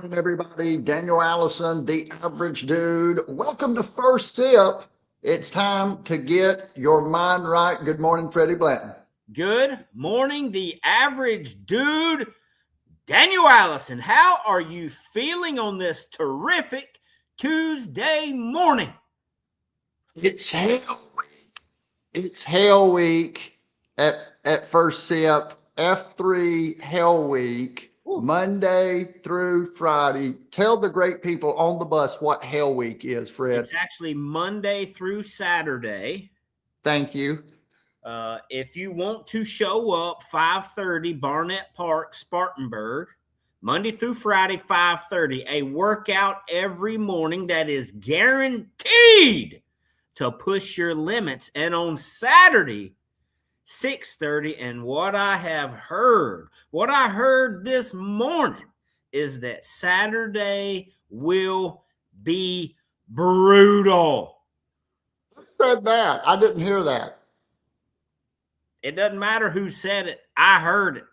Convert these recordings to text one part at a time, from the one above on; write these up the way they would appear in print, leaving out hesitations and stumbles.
morning, everybody. Daniel Allison, the average dude. Welcome to First Sip. It's time to get your mind right. Good morning, Freddie Blanton. Good morning, the average dude. Daniel Allison, how are you feeling on this terrific Tuesday morning? It's Hell Week. It's Hell Week at First Sip. F3 Hell Week, Ooh. Monday through Friday. Tell the great people on the bus what Hell Week is, Fred. It's actually Monday through Saturday. Thank you. If you want to show up, 5:30 Barnett Park, Spartanburg, Monday through Friday, 5:30. A workout every morning that is guaranteed to push your limits. And on Saturday, 6:30. And what I heard this morning is that Saturday will be brutal. Who said that? I didn't hear that. It doesn't matter who said it. I heard it.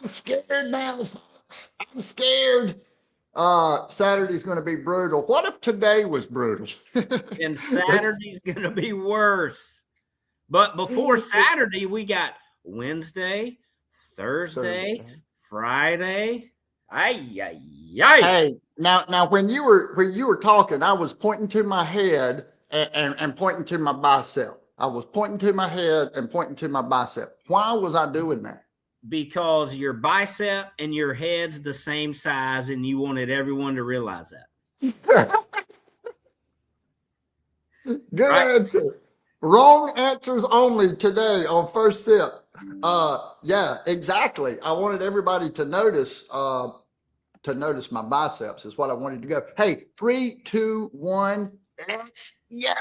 I'm scared now, folks. I'm scared. Saturday's going to be brutal. What if today was brutal? And Saturday's going to be worse. But before Saturday, we got Wednesday, Thursday, Friday. Hey, now when you were talking, I was pointing to my head and pointing to my bicep. I was pointing to my head and pointing to my bicep. Why was I doing that? Because your bicep and your head's the same size, and you wanted everyone to realize that. Good answer. Wrong answers only today on First Sip. Yeah, exactly. I wanted everybody to notice my biceps is what I wanted to go. Hey, 3, 2, 1, let's go.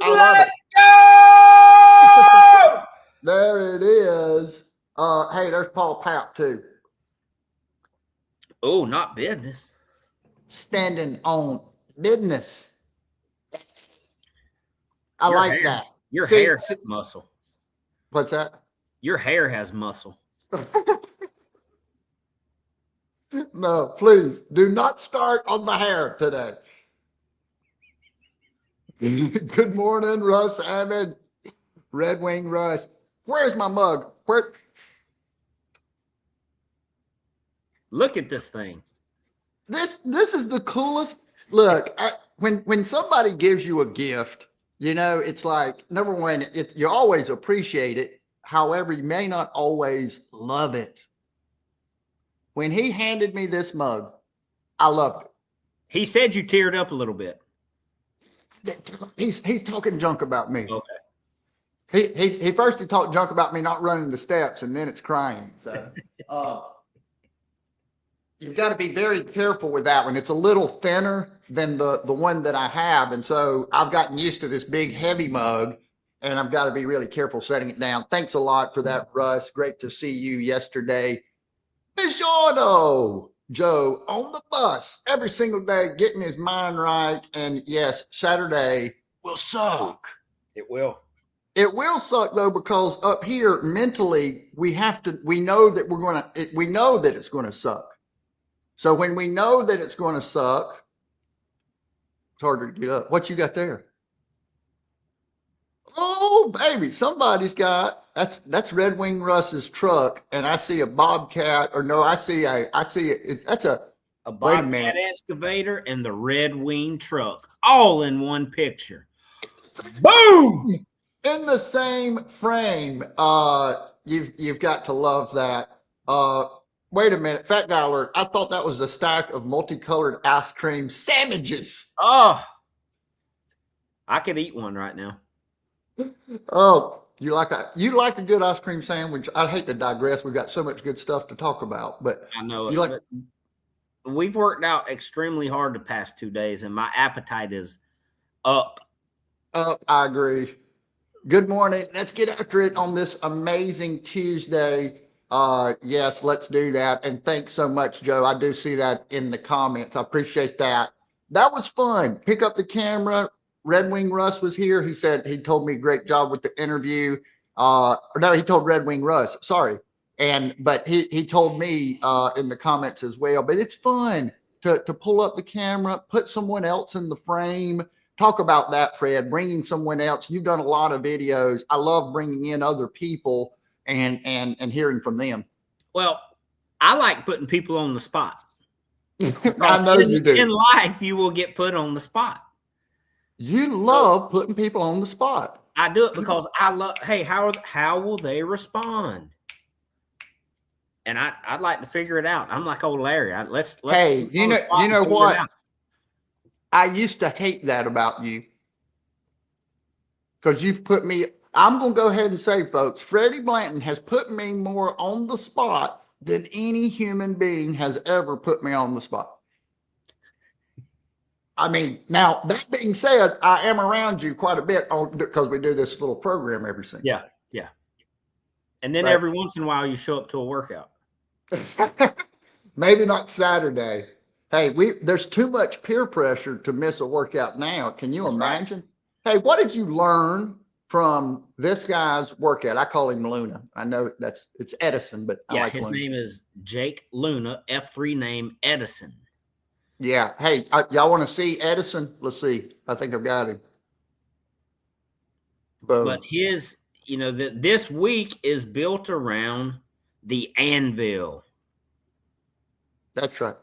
Let's go! There it is. Hey, there's Paul Papp too. Oh, not business. Standing on business. I Your like hair, that. Your hair has muscle. What's that? Your hair has muscle. No, please do not start on the hair today. Good morning, Russ Abbott. Red Wing Russ. Where's my mug? Where? Look at this thing. This is the coolest. Look, when somebody gives you a gift, you know, it's like, number one, you always appreciate it. However, you may not always love it. When he handed me this mug, I loved it. He said you teared up a little bit. He's talking junk about me. Okay. He first talked junk about me not running the steps, and then it's crying. So you've got to be very careful with that one. It's a little thinner than the one that I have, and so I've gotten used to this big heavy mug, and I've got to be really careful setting it down. Thanks a lot for that, Russ. Great to see you yesterday. Buongiorno, Joe, on the bus every single day, getting his mind right. And yes, Saturday will suck. It will. It will suck though, because up here mentally, we know that it's going to suck. So when we know that it's going to suck, it's harder to get up. What you got there? Oh, baby, somebody's got that's Red Wing Russ's truck, and I see a Bobcat, or no, that's a Bobcat excavator and the Red Wing truck, all in one picture. Boom! In the same frame. You've got to love that. Wait a minute, Fat Guy Alert. I thought that was a stack of multicolored ice cream sandwiches. Oh, I could eat one right now. Oh, you like a good ice cream sandwich? I hate to digress. We've got so much good stuff to talk about, but I know it. We've worked out extremely hard the past 2 days, and my appetite is up. I agree. Good morning. Let's get after it on this amazing Tuesday. Yes, let's do that. And thanks so much, Joe. I do see that in the comments. I appreciate that. That was fun. Pick up the camera. Red Wing Russ was here. He said he told me great job with the interview. No, he told Red Wing Russ. Sorry. But he told me in the comments as well. But it's fun. to pull up the camera, put someone else in the frame. Talk about that, Fred, bringing someone else. You've done a lot of videos. I love bringing in other people and hearing from them. Well, I like putting people on the spot. I know you do. In life, you will get put on the spot. You love putting people on the spot. I do it because I love, hey, how will they respond? And I'd like to figure it out. I'm like old Larry. Let's hey, you know what? I used to hate that about you because you've put me. I'm going to go ahead and say, folks, Freddie Blanton has put me more on the spot than any human being has ever put me on the spot. I mean, now that being said, I am around you quite a bit because we do this little program every single day. Yeah. And then every once in a while, you show up to a workout. Maybe not Saturday. Hey, there's too much peer pressure to miss a workout now. Can you imagine? Right. Hey, what did you learn from this guy's workout? I call him Luna. I know it's Edison, but I like his Luna. name is Jake Luna, F3 name Edison. Yeah. Hey, y'all want to see Edison? Let's see. I think I've got him. Boom. But this week is built around the anvil. That's right.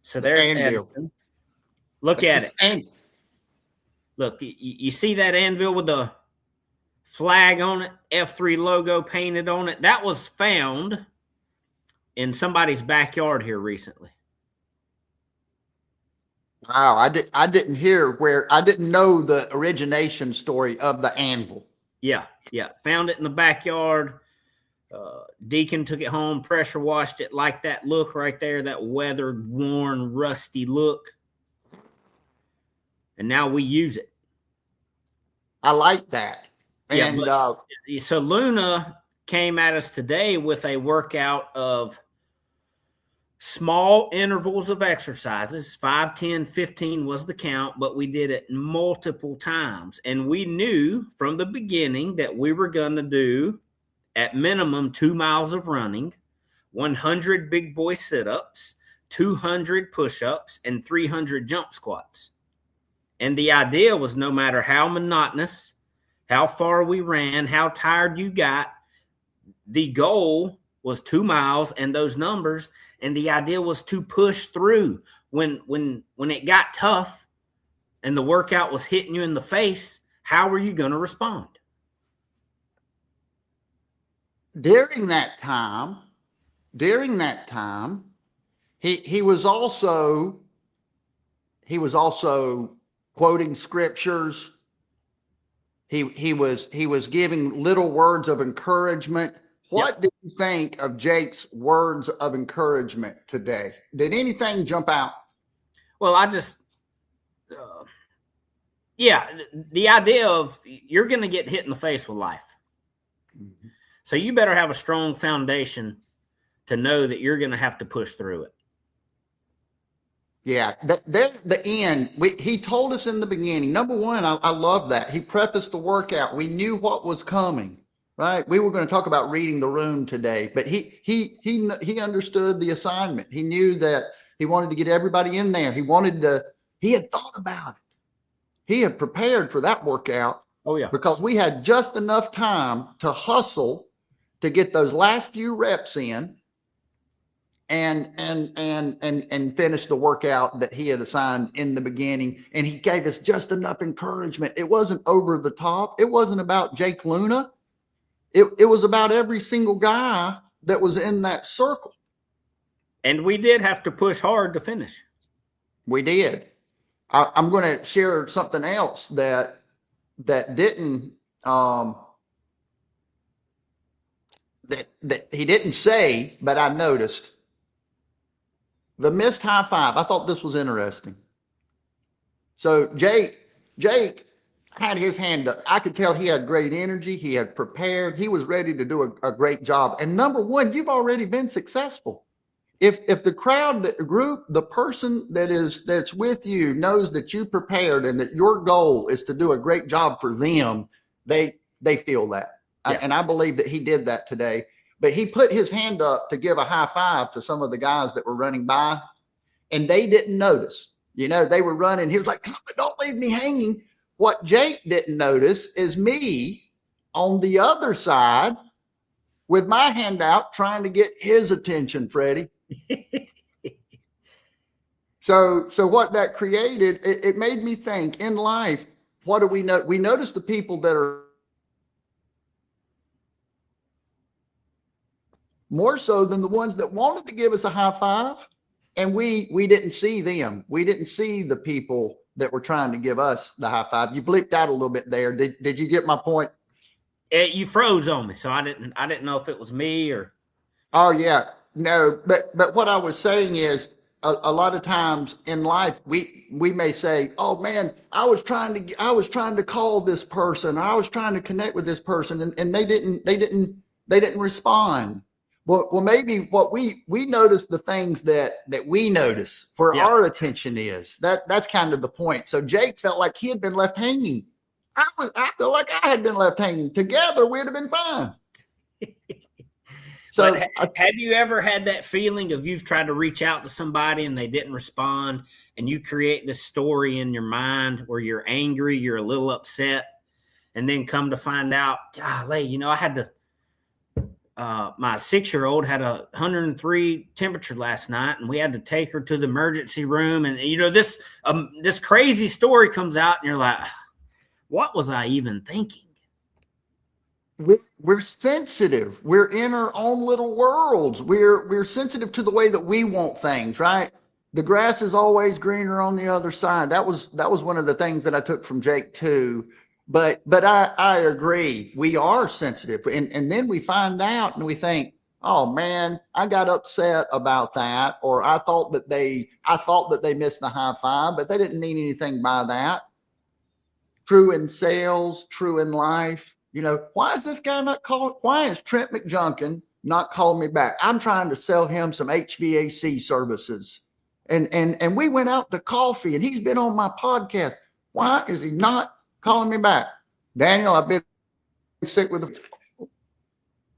So there's Edison. Look at it. Look, you see that anvil with the flag on it, F3 logo painted on it? That was found in somebody's backyard here recently. Wow, I didn't know the origination story of the anvil. Yeah. Found it in the backyard. Deacon took it home, pressure washed it, like that look right there, that weathered, worn, rusty look. And now we use it. I like that. And so Luna came at us today with a workout of small intervals of exercises. 5, 10, 15 was the count, but we did it multiple times. And we knew from the beginning that we were going to do at minimum 2 miles of running, 100 big boy sit-ups, 200 push-ups, and 300 jump squats. And the idea was no matter how monotonous, how far we ran, how tired you got, the goal was 2 miles and those numbers. And the idea was to push through when it got tough and the workout was hitting you in the face. How were you going to respond? During that time, he was also quoting scriptures. He was giving little words of encouragement. What did you think of Jake's words of encouragement today? Did anything jump out? Well, I just, the idea of you're going to get hit in the face with life. Mm-hmm. So you better have a strong foundation to know that you're going to have to push through it. Yeah, the end. He told us in the beginning. Number one, I love that. He prefaced the workout. We knew what was coming, right? We were going to talk about reading the room today, but he understood the assignment. He knew that he wanted to get everybody in there. He had thought about it. He had prepared for that workout. Oh yeah, because we had just enough time to hustle to get those last few reps in and finish the workout that he had assigned in the beginning. And he gave us just enough encouragement. It wasn't over the top. It wasn't about Jake Luna. It was about every single guy that was in that circle. And we did have to push hard to finish. We did. I'm going to share something else that didn't that he didn't say, but I noticed the missed high five. I thought this was interesting. So Jake had his hand up. I could tell he had great energy. He had prepared. He was ready to do a great job. And number one, you've already been successful. If the crowd, the group, the person that's with you knows that you prepared and that your goal is to do a great job for them, they feel that. Yeah. And I believe that he did that today. But he put his hand up to give a high five to some of the guys that were running by. and they didn't notice. You know, they were running. He was like, don't leave me hanging. What Jake didn't notice is me on the other side with my hand out trying to get his attention, Freddie. So what that created, it made me think in life, what do we know? We notice the people that are more so than the ones that wanted to give us a high five. And we didn't see them. We didn't see the people that were trying to give us the high five. You bleeped out a little bit there. Did you get my point? You froze on me, so I didn't know if it was me or. Oh yeah, no. But what I was saying is a lot of times in life we may say, oh man, I was trying to call this person. I was trying to connect with this person, and they didn't respond. Well, maybe what we notice the things that we notice for our attention is that's kind of the point. So Jake felt like he had been left hanging. I feel like I had been left hanging. Together, we'd have been fine. So, but have you ever had that feeling of you've tried to reach out to somebody and they didn't respond, and you create this story in your mind where you're angry, you're a little upset, and then come to find out, golly, you know, I had to. My 6-year-old had 103 temperature last night, and we had to take her to the emergency room. And you know, this crazy story comes out, and you're like, "What was I even thinking?" We're sensitive. We're in our own little worlds. We're sensitive to the way that we want things, right? The grass is always greener on the other side. That was one of the things that I took from Jake too. But I agree. We are sensitive. And then we find out and we think, oh man, I got upset about that. Or I thought that they missed the high five, but they didn't mean anything by that. True in sales, true in life. You know, why is this guy not calling? Why is Trent McJunkin not calling me back? I'm trying to sell him some HVAC services. And we went out to coffee and he's been on my podcast. Why is he not calling me back? Daniel, I've been sick with the,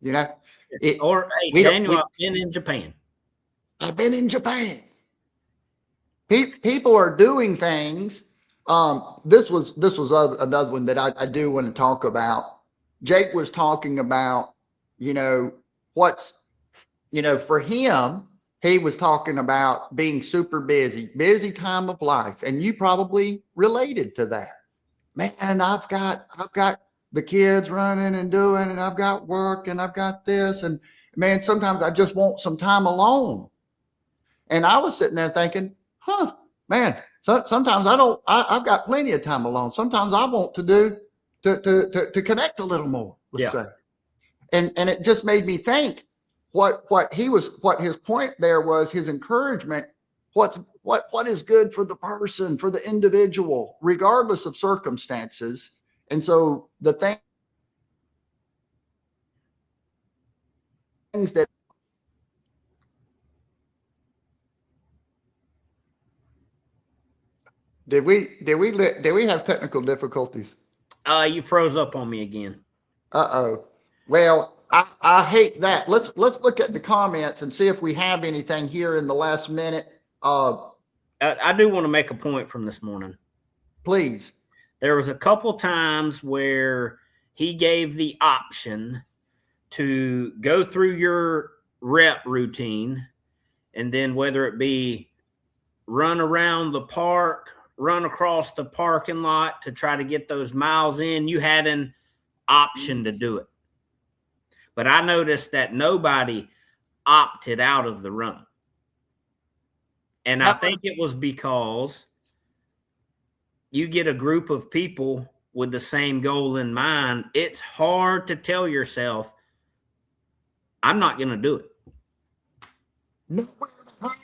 you know. Hey, Daniel, I've been in Japan. I've been in Japan. People are doing things. This was another one that I do want to talk about. Jake was talking about, you know, for him, he was talking about being super busy time of life. And you probably related to that. Man, I've got the kids running and doing, and I've got work and I've got this. And man, sometimes I just want some time alone. And I was sitting there thinking, man, sometimes I've got plenty of time alone. Sometimes I want to connect a little more, let's say. And it just made me think what his point there was, his encouragement, what is good for the person, for the individual, regardless of circumstances. And so the things that did we have technical difficulties? You froze up on me again. Uh-oh. Well, I hate that. Let's look at the comments and see if we have anything here in the last minute. I do want to make a point from this morning. Please. There was a couple times where he gave the option to go through your rep routine, and then whether it be run around the park, run across the parking lot to try to get those miles in, you had an option to do it. But I noticed that nobody opted out of the run. And I think it was because you get a group of people with the same goal in mind. It's hard to tell yourself, I'm not going to do it. Nowhere to hide.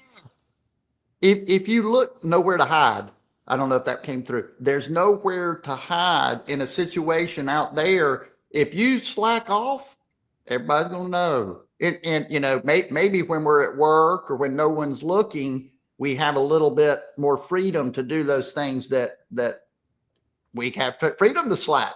If you look, nowhere to hide. I don't know if that came through. There's nowhere to hide in a situation out there. If you slack off, everybody's going to know. And you know, maybe when we're at work or when no one's looking, we have a little bit more freedom to do those things that we have freedom to slack.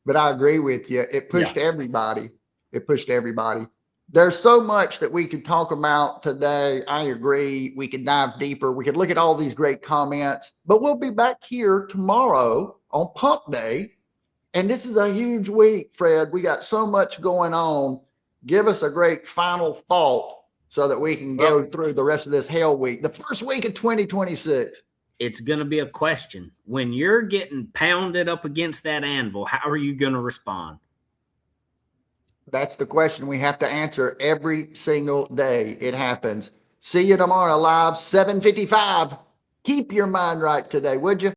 But I agree with you. It pushed everybody. It pushed everybody. There's so much that we could talk about today. I agree. We could dive deeper. We could look at all these great comments, but we'll be back here tomorrow on Pump Day. And this is a huge week, Fred. We got so much going on. Give us a great final thought so that we can go through the rest of this hell week, the first week of 2026. It's going to be a question. When you're getting pounded up against that anvil, how are you going to respond? That's the question we have to answer every single day. It happens. See you tomorrow live, 7:55. Keep your mind right today, would you?